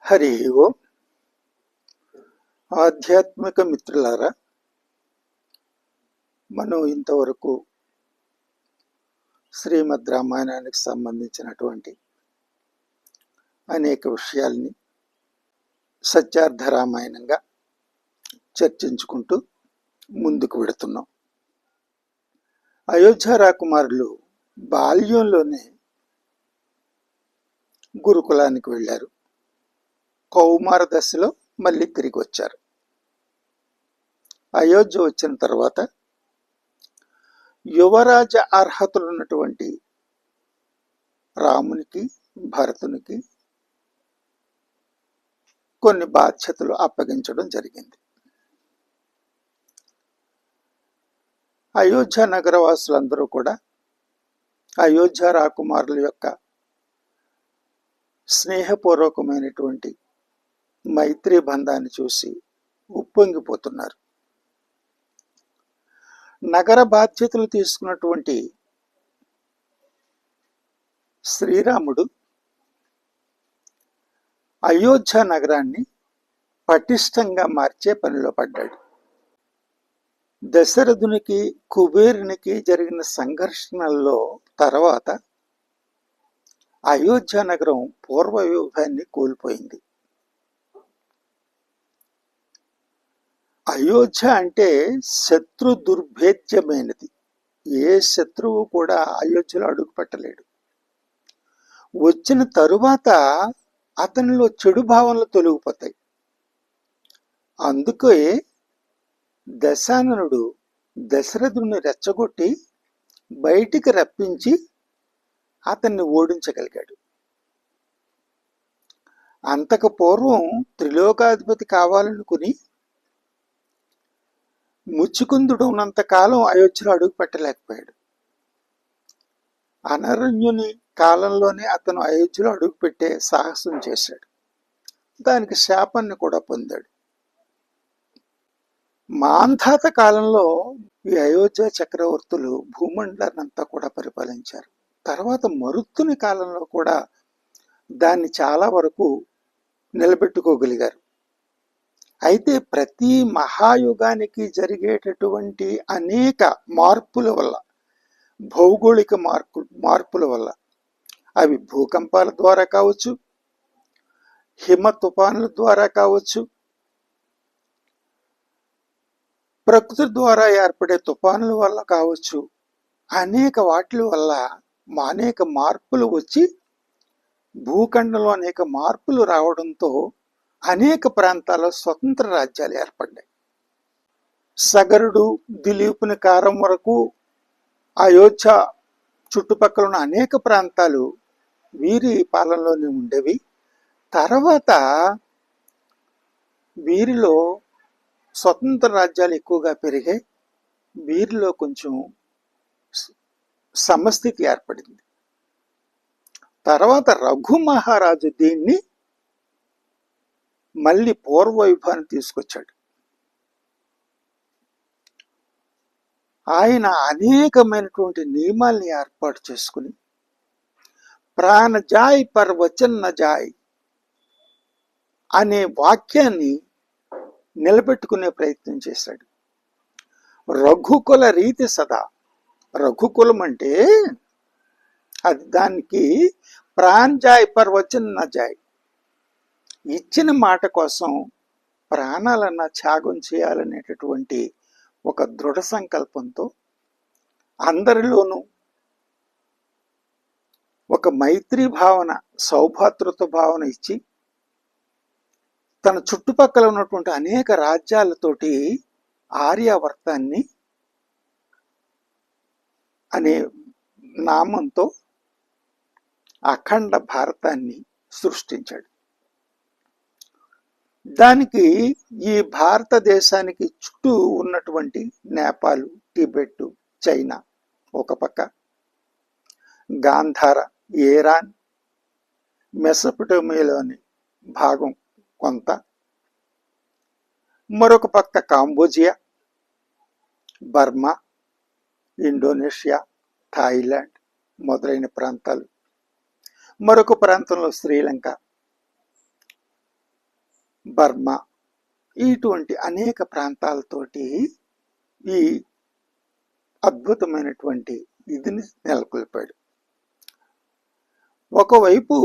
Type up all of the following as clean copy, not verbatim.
హరి ఓం. ఆధ్యాత్మిక మిత్రులారా, మనం ఇంతవరకు శ్రీమద్ రామాయణానికి సంబంధించినటువంటి అనేక విషయాల్ని సత్యార్థ రామాయణంగా చర్చించుకుంటూ ముందుకు వెడుతున్నాం. అయోధ్య రాకుమారులు బాల్యంలోనే గురుకులానికి వెళ్ళారు. కౌమార దశలో మళ్ళీ తిరిగి వచ్చారు. అయోధ్య వచ్చిన తర్వాత యువరాజ అర్హతలు ఉన్నటువంటి రామునికి, భరతునికి కొన్ని బాధ్యతలు అప్పగించడం జరిగింది. అయోధ్య నగరవాసులందరూ కూడా అయోధ్య రాకుమారుల యొక్క స్నేహపూర్వకమైనటువంటి మైత్రి బంధాన్ని చూసి ఉప్పొంగిపోతున్నారు. నగర బాధ్యతలు తీసుకున్నటువంటి శ్రీరాముడు అయోధ్య నగరాన్ని పటిష్టంగా మార్చే పనిలో పడ్డాడు. దశరథునికి, కుబేరునికి జరిగిన సంఘర్షణల్లో తర్వాత అయోధ్య నగరం పూర్వ వైభవాన్ని కోల్పోయింది. అయోధ్య అంటే శత్రు దుర్భేద్యమైనది. ఏ శత్రువు కూడా అయోధ్యలో అడుగు పెట్టలేడు. వచ్చిన తరువాత అతనిలో చెడు భావనలు తొలగిపోతాయి. అందుకే దశాననుడు దశరథుని రెచ్చగొట్టి బయటికి రప్పించి అతన్ని ఓడించగలిగాడు. అంతకు పూర్వం త్రిలోకాధిపతి కావాలనుకుని ముచ్చుకుందుడు ఉన్నంతకాలం అయోధ్యలో అడుగు పెట్టలేకపోయాడు. అనరణ్యుని కాలంలోనే అతను అయోధ్యలో అడుగు పెట్టే సాహసం చేశాడు. దానికి శాపాన్ని కూడా పొందాడు. మాంధాత కాలంలో ఈ అయోధ్య చక్రవర్తులు భూమండలాన్ని అంతా కూడా పరిపాలించారు. తర్వాత మరుత్తుని కాలంలో కూడా దాన్ని చాలా వరకు నిలబెట్టుకోగలిగారు. అయితే ప్రతి మహాయుగానికి జరిగేటటువంటి అనేక మార్పుల వల్ల, భౌగోళిక మార్పుల వల్ల, అవి భూకంపాల ద్వారా కావచ్చు, హిమ తుఫానుల ద్వారా కావచ్చు, ప్రకృతి ద్వారా ఏర్పడే తుఫానుల వల్ల కావచ్చు, అనేక వాటి వల్ల అనేక మార్పులు వచ్చి భూఖండంలో అనేక మార్పులు రావడంతో అనేక ప్రాంతాల్లో స్వతంత్ర రాజ్యాలు ఏర్పడ్డాయి. సగరుడు, దిలీపుని కారం వరకు అయోధ్య చుట్టుపక్కల ఉన్న అనేక ప్రాంతాలు వీరి పాలనలోనే ఉండేవి. తర్వాత వీరిలో స్వతంత్ర రాజ్యాలు ఎక్కువగా పెరిగాయి. వీరిలో కొంచెం సమస్థితి ఏర్పడింది. తర్వాత రఘు మహారాజు దీన్ని మళ్ళీ పూర్వ వైభవాన్ని తీసుకొచ్చాడు. ఆయన అనేకమైనటువంటి నియమాల్ని ఏర్పాటు చేసుకుని ప్రాణ జాయ్ పర్ వచన్ న జాయ్ అనే వాక్యాన్ని నిలబెట్టుకునే ప్రయత్నం చేశాడు. రఘుకుల రీతి సదా. రఘుకులం అంటే అది దానికి ప్రాణ్ జాయ్ పర్ వచన్ న జాయ్. ఇచ్చిన మాట కోసం ప్రాణాలన్నా త్యాగం చేయాలనేటటువంటి ఒక దృఢ సంకల్పంతో అందరిలోనూ ఒక మైత్రి భావన, సౌభాతృత్వ భావన ఇచ్చి తన చుట్టుపక్కల ఉన్నటువంటి అనేక రాజ్యాలతోటి ఆర్యావర్తాన్ని అనే నామంతో అఖండ భారతాన్ని సృష్టించాడు. దానికి ఈ భారతదేశానికి చుట్టూ ఉన్నటువంటి నేపాల్, టిబెట్, చైనా ఒక పక్క, గాంధార, ఇరాన్, మెసొపొటేమియాలోని భాగం కొంత, మరొక పక్క కాంబోజియా, బర్మా, ఇండోనేషియా, థాయిలాండ్ మొదలైన ప్రాంతాలు, మరొక ప్రాంతంలో శ్రీలంక, బర్మా ఇటువంటి అనేక ప్రాంతాలతోటి ఈ అద్భుతమైనటువంటి ఇదిని నెలకొల్పాడు. ఒకవైపు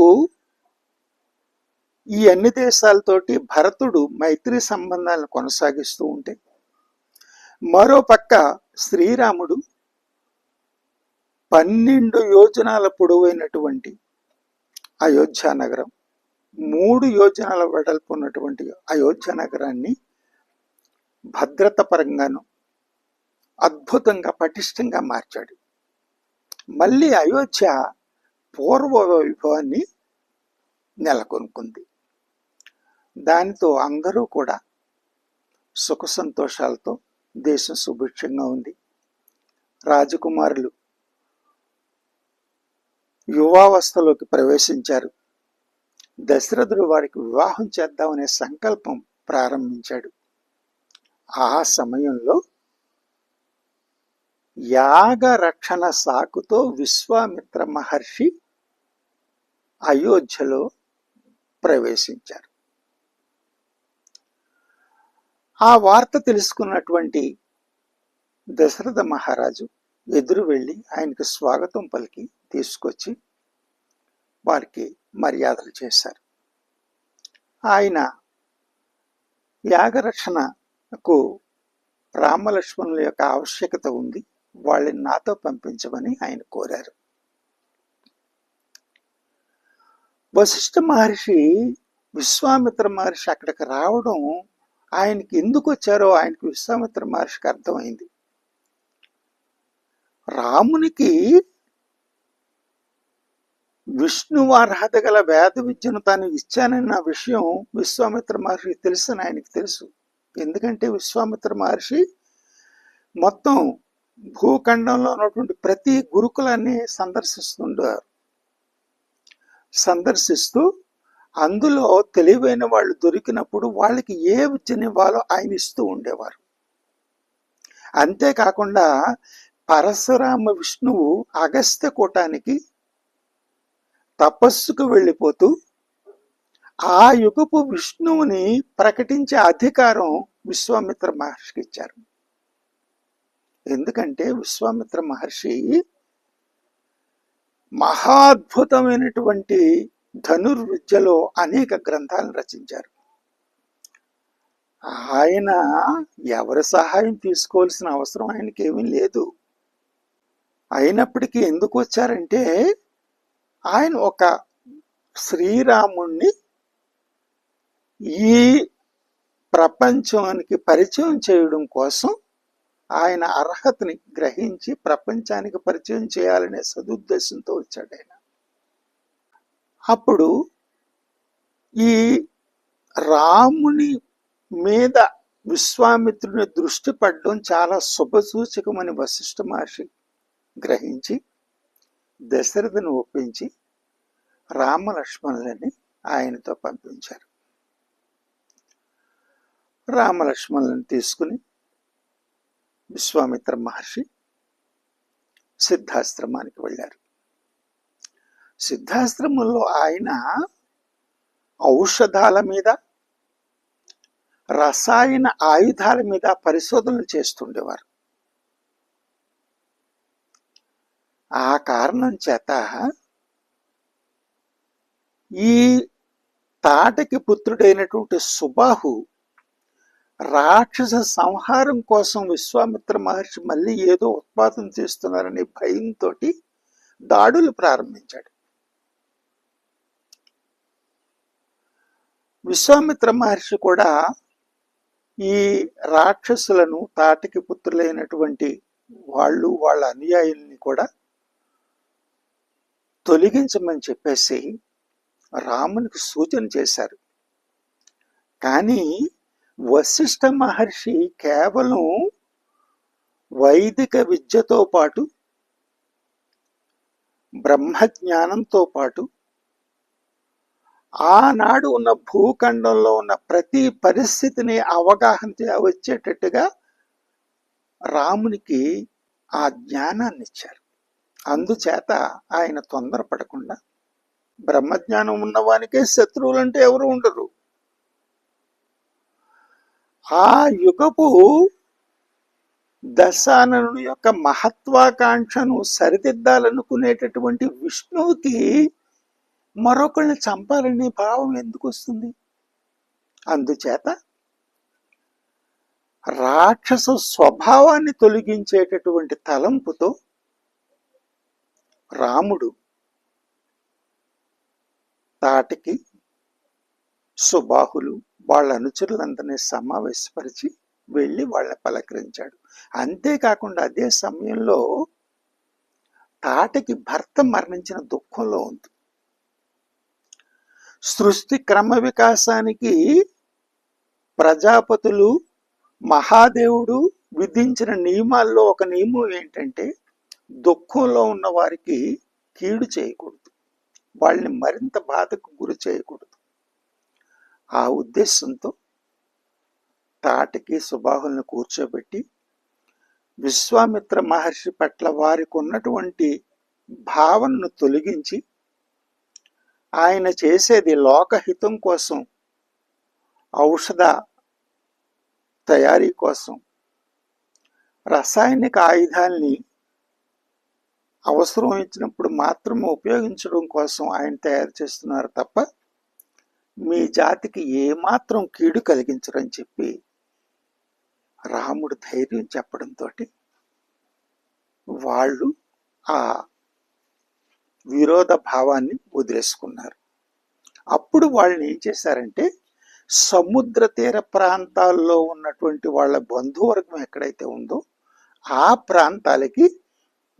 ఈ అన్ని దేశాలతోటి భరతుడు మైత్రి సంబంధాలను కొనసాగిస్తూ ఉంటే, మరో పక్క శ్రీరాముడు 12 యోజనాల పొడవైనటువంటి అయోధ్య నగరం, 3 యోజనాల వెడల్పు ఉన్నటువంటి అయోధ్య నగరాన్ని భద్రత పరంగాను అద్భుతంగా పటిష్టంగా మార్చాడు. మళ్ళీ అయోధ్య పూర్వ వైభవాన్ని నెలకొల్పుకుంది. దానితో అందరూ కూడా సుఖ సంతోషాలతో దేశం సుభిక్షంగా ఉంది. రాజకుమారులు యువావస్థలోకి ప్రవేశించారు. దశరథుడు వారికి వివాహం చేద్దామనే సంకల్పం ప్రారంభించాడు. ఆ సమయంలో యాగ రక్షణ సాకుతో విశ్వామిత్ర మహర్షి అయోధ్యలో ప్రవేశించారు. ఆ వార్త తెలుసుకున్నటువంటి దశరథ మహారాజు ఎదురు వెళ్ళి ఆయనకు స్వాగతం పలికి తీసుకొచ్చి వారికి మర్యాదలు చేశారు. ఆయన యాగరక్షణకు రామలక్ష్మణుల యొక్క ఆవశ్యకత ఉంది, వాళ్ళని నాతో పంపించమని ఆయన కోరారు. వశిష్ఠ మహర్షి విశ్వామిత్ర మహర్షి అక్కడికి రావడం ఆయనకి ఎందుకు వచ్చారో ఆయనకి విశ్వామిత్ర మహర్షికి అర్థమైంది. రామునికి విష్ణువు అర్హత గల వేద విద్యను తాను ఇచ్చానన్న విషయం విశ్వామిత్ర మహర్షికి తెలుసని ఆయనకి తెలుసు. ఎందుకంటే విశ్వామిత్ర మహర్షి మొత్తం భూఖండంలో ఉన్నటువంటి ప్రతి గురుకులాన్ని సందర్శిస్తూ అందులో తెలివైన వాళ్ళు దొరికినప్పుడు వాళ్ళకి ఏ విద్యనివ్వాలో ఆయన ఇస్తూ ఉండేవారు. అంతేకాకుండా పరశురామ విష్ణువు అగస్త్య కూటానికి తపస్సుకు వెళ్ళిపోతూ ఆ యుగపు విష్ణువుని ప్రకటించే అధికారం విశ్వామిత్ర మహర్షికి ఇచ్చారు. ఎందుకంటే విశ్వామిత్ర మహర్షి మహాద్భుతమైనటువంటి ధనుర్విద్యలో అనేక గ్రంథాలను రచించారు. ఆయన ఎవరి సహాయం తీసుకోవాల్సిన అవసరం ఆయనకి ఏమీ లేదు. అయినప్పటికీ ఎందుకు వచ్చారంటే ఆయన ఒక శ్రీరాముణ్ణి ఈ ప్రపంచానికి పరిచయం చేయడం కోసం ఆయన అర్హతని గ్రహించి ప్రపంచానికి పరిచయం చేయాలనే సదుద్దేశంతో వచ్చాడు ఆయన. అప్పుడు ఈ రాముని మీద విశ్వామిత్రుని దృష్టి పడడం చాలా శుభసూచకమని వశిష్ఠ మహర్షి గ్రహించి దశరథుని ఒప్పించి రామలక్ష్మణులని ఆయనతో పంపించారు. రామలక్ష్మణులను తీసుకుని విశ్వామిత్ర మహర్షి సిద్ధాశ్రమానికి వెళ్ళారు. సిద్ధాశ్రమంలో ఆయన ఔషధాల మీద, రసాయన ఆయుధాల మీద పరిశోధనలు చేస్తుండేవారు. ఆ కారణం చేత ఈ తాటకి పుత్రుడైనటువంటి సుబాహు రాక్షస సంహారం కోసం విశ్వామిత్ర మహర్షి మళ్ళీ ఏదో ఉత్పాదన చేస్తున్నారనే భయంతో దాడులు ప్రారంభించాడు. విశ్వామిత్ర మహర్షి కూడా ఈ రాక్షసులను, తాటకి పుత్రులైనటువంటి వాళ్ళ అనుయాయుల్ని కూడా తొలగించమని చెప్పేసి రామునికి సూచన చేశారు. కానీ వశిష్ఠ మహర్షి కేవలం వైదిక విద్యతో పాటు, బ్రహ్మజ్ఞానంతో పాటు ఆనాడు ఉన్న భూఖండంలో ఉన్న ప్రతి పరిస్థితిని అవగాహన వచ్చేటట్టుగా రామునికి ఆ జ్ఞానాన్ని ఇచ్చారు. అందుచేత ఆయన తొందరపడకుండా, బ్రహ్మజ్ఞానం ఉన్నవానికే శత్రువులంటే ఎవరు ఉండరు, ఆ యుగపు దశాననుని యొక్క మహత్వాకాంక్షను సరిదిద్దాలనుకునేటటువంటి విష్ణువుకి మరొకరిని చంపాలనే భావం ఎందుకు వస్తుంది? అందుచేత రాక్షస స్వభావాన్ని తొలగించేటటువంటి తలంపుతో రాముడు తాటికి, సుబాహులు వాళ్ళ అనుచరులందరినీ సమావేశపరిచి వెళ్ళి వాళ్ళని పలకరించాడు. అంతేకాకుండా అదే సమయంలో తాటికి భర్త మరణించిన దుఃఖంలో ఉంది. సృష్టి క్రమ వికాసానికి ప్రజాపతులు, మహాదేవుడు విధించిన నియమాల్లో ఒక నియమం ఏంటంటే దుఃఖంలో ఉన్న వారికి కీడు చేయకూడదు, వాళ్ళని మరింత బాధకు గురి చేయకూడదు. ఆ ఉద్దేశంతో తాటికి, సుబాహుల్ని కూర్చోబెట్టి విశ్వామిత్ర మహర్షి పట్ల వారికి ఉన్నటువంటి భావనను తొలగించి ఆయన చేసేది లోకహితం కోసం, ఔషధ తయారీ కోసం, రసాయనిక ఆయుధాల్ని అవసరం ఇచ్చినప్పుడు మాత్రమే ఉపయోగించడం కోసం ఆయన తయారు చేస్తున్నారు తప్ప మీ జాతికి ఏమాత్రం కీడు కలిగించరని చెప్పి రాముడు ధైర్యం చెప్పడంతో వాళ్ళు ఆ విరోధ భావాన్ని వదిలేసుకున్నారు. అప్పుడు వాళ్ళని ఏం చేశారంటే సముద్ర తీర ప్రాంతాల్లో ఉన్నటువంటి వాళ్ళ బంధువర్గం ఎక్కడైతే ఉందో ఆ ప్రాంతాలకి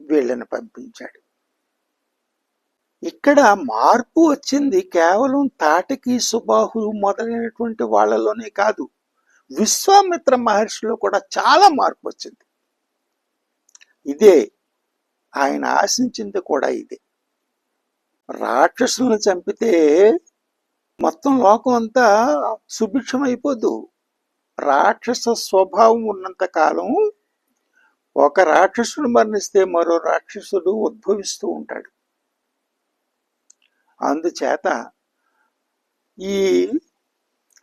వీళ్ళని పంపించాడు. ఇక్కడ మార్పు వచ్చింది కేవలం తాటికి, సుబాహు మొదలైనటువంటి వాళ్ళలోనే కాదు, విశ్వామిత్ర మహర్షిలో కూడా చాలా మార్పు వచ్చింది. ఇదే ఆయన ఆశించింది కూడా ఇదే. రాక్షసులను చంపితే మొత్తం లోకం అంతా సుభిక్షం అయిపోదు. రాక్షస స్వభావం ఉన్నంత కాలం ఒక రాక్షసుడు మరణిస్తే మరో రాక్షసుడు ఉద్భవిస్తూ ఉంటాడు. అందుచేత ఈ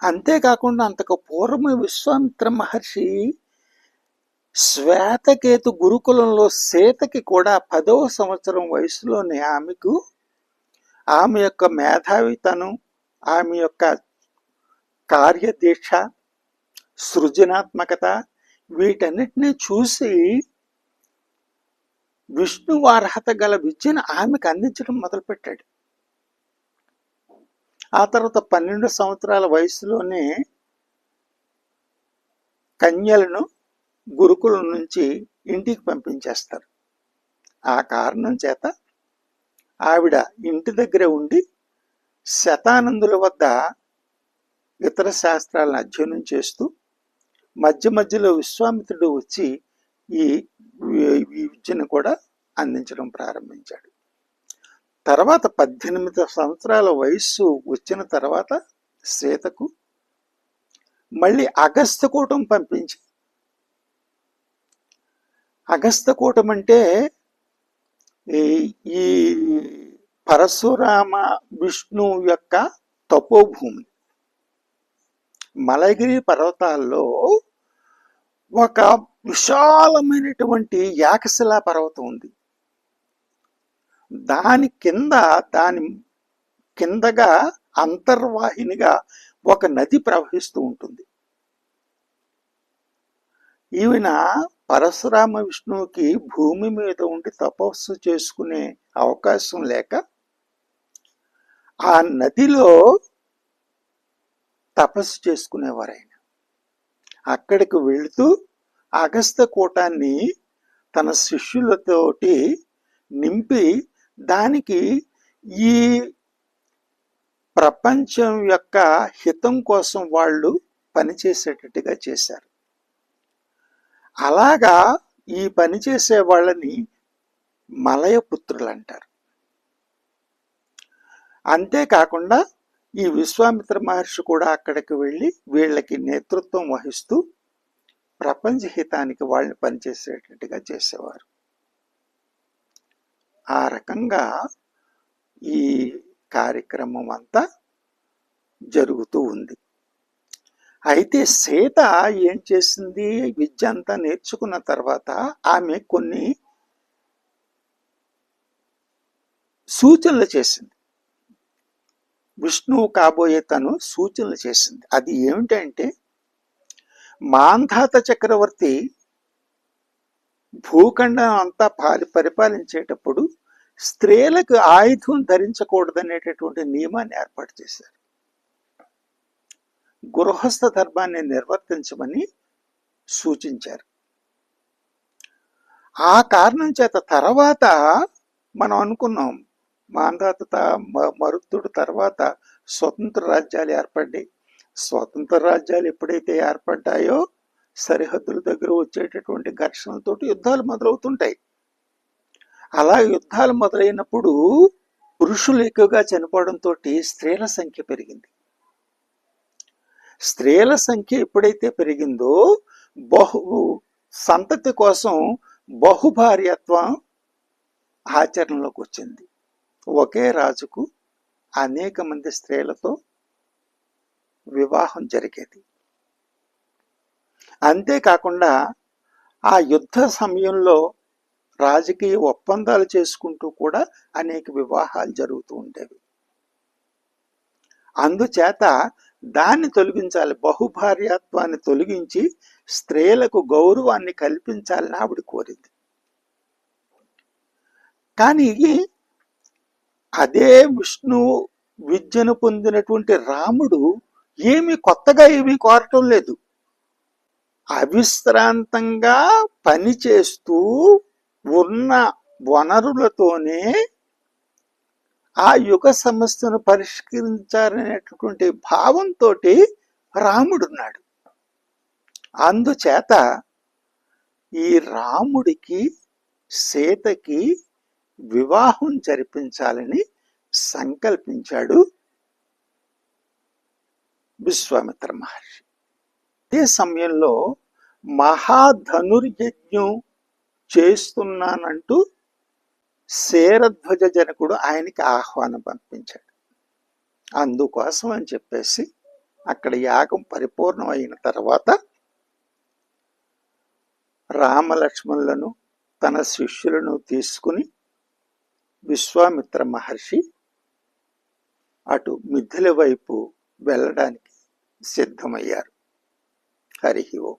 అంతేకాకుండా అంతకు పూర్వమే విశ్వామిత్ర మహర్షి శ్వేతకేతు గురుకులంలో సీతకి కూడా 10వ సంవత్సరం వయసులోనే ఆమె యొక్క మేధావితనం, ఆమె యొక్క కార్యదీక్ష, సృజనాత్మకత వీటన్నిటినీ చూసి విష్ణువు అర్హత గల విద్యను ఆమెకు అందించడం మొదలుపెట్టాడు. ఆ తర్వాత 12 సంవత్సరాల వయసులోనే కన్యలను గురుకులం నుంచి ఇంటికి పంపించేస్తారు. ఆ కారణం చేత ఆవిడ ఇంటి దగ్గర ఉండి శతానందుల వద్ద ఇతర శాస్త్రాలను అధ్యయనం చేస్తూ మధ్య మధ్యలో విశ్వామిత్రుడు వచ్చి ఈ విద్యను కూడా అందించడం ప్రారంభించాడు. తర్వాత 18 సంవత్సరాల వయస్సు వచ్చిన తర్వాత సీతకు మళ్ళీ అగస్త్యకూటం పంపించి, అగస్త్యకూటం అంటే ఈ పరశురామ విష్ణువు యొక్క తపోభూమి. మలయగిరి పర్వతాల్లో ఒక విశాలమైనటువంటి యాకశిలా పర్వతం ఉంది. దాని కిందగా అంతర్వాహినిగా ఒక నది ప్రవహిస్తూ ఉంటుంది. ఈవిన పరశురామ విష్ణువుకి భూమి మీద ఉండి తపస్సు చేసుకునే అవకాశం లేక ఆ నదిలో తపస్సు చేసుకునేవారు. ఆయన అక్కడికి వెళుతూ అగస్త్యకూటాన్ని తన శిష్యులతోటి నింపి దానికి ఈ ప్రపంచం యొక్క హితం కోసం వాళ్ళు పనిచేసేటట్టుగా చేశారు. అలాగా ఈ పని చేసే వాళ్ళని మలయపుత్రులు అంటారు. అంతేకాకుండా ఈ విశ్వామిత్ర మహర్షి కూడా అక్కడికి వెళ్ళి వీళ్ళకి నేతృత్వం వహిస్తూ ప్రపంచ హితానికి వాళ్ళని పనిచేసేటట్టుగా చేసేవారు. ఆ రకంగా ఈ కార్యక్రమం అంతా జరుగుతూ ఉంది. అయితే సీత ఏం చేసింది, విద్య అంతా నేర్చుకున్న తర్వాత ఆమె కొన్ని సూచనలు చేసింది. విష్ణువు కాబోయే తను సూచనలు చేసింది. అది ఏమిటంటే, మాంధాత చక్రవర్తి భూఖండం అంతా పరిపాలించేటప్పుడు స్త్రీలకు ఆయుధం ధరించకూడదనేటటువంటి నియమాన్ని ఏర్పాటు చేశారు. గృహస్థ ధర్మాన్ని నిర్వర్తించమని సూచించారు. ఆ కారణం చేత తర్వాత మనం అనుకున్నాం, మాంధాత మరుత్తుడు తర్వాత స్వతంత్ర రాజ్యాలు ఏర్పడ్డాయి. స్వతంత్ర రాజ్యాలు ఎప్పుడైతే ఏర్పడ్డాయో సరిహద్దుల దగ్గర వచ్చేటటువంటి ఘర్షణలతోటి యుద్ధాలు మొదలవుతుంటాయి. అలా యుద్ధాలు మొదలైనప్పుడు పురుషులు ఎక్కువగా చనిపోవడంతో స్త్రీల సంఖ్య పెరిగింది. స్త్రీల సంఖ్య ఎప్పుడైతే పెరిగిందో సంతతి కోసం బహుభార్యత్వం ఆచరణలోకి వచ్చింది. ఒకే రాజుకు అనేక మంది స్త్రీలతో వివాహం జరిగేది. అంతేకాకుండా ఆ యుద్ధ సమయంలో రాజకీయ ఒప్పందాలు చేసుకుంటూ కూడా అనేక వివాహాలు జరుగుతూ ఉండేవి. అందుచేత దాన్ని తొలగించాలి, బహుభార్యాత్వాన్ని తొలగించి స్త్రీలకు గౌరవాన్ని కల్పించాలని ఆవిడ కోరింది. కానీ అదే విష్ణు విద్యను పొందినటువంటి రాముడు ఏమీ కోరటం లేదు. అవిశ్రాంతంగా పనిచేస్తూ ఉన్న వనరులతోనే ఆ యుగ సమస్యను పరిష్కరించాలనేటటువంటి భావంతో రాముడున్నాడు. అందుచేత ఈ రాముడికి సీతకి వివాహం జరిపించాలని సంకల్పించాడు విశ్వామిత్ర మహర్షి. అదే సమయంలో మహాధనుర్యజ్ఞం చేస్తున్నానంటూ శరధ్వజ జనకుడు ఆయనకి ఆహ్వానం పంపించాడు. అందుకోసం అని చెప్పేసి అక్కడ యాగం పరిపూర్ణం అయిన తర్వాత రామలక్ష్మణులను తన శిష్యులను తీసుకుని విశ్వామిత్ర మహర్షి అటు మిథిల వైపు వెళ్ళడానికి సిద్ధమయ్యారు. హరి ఓం.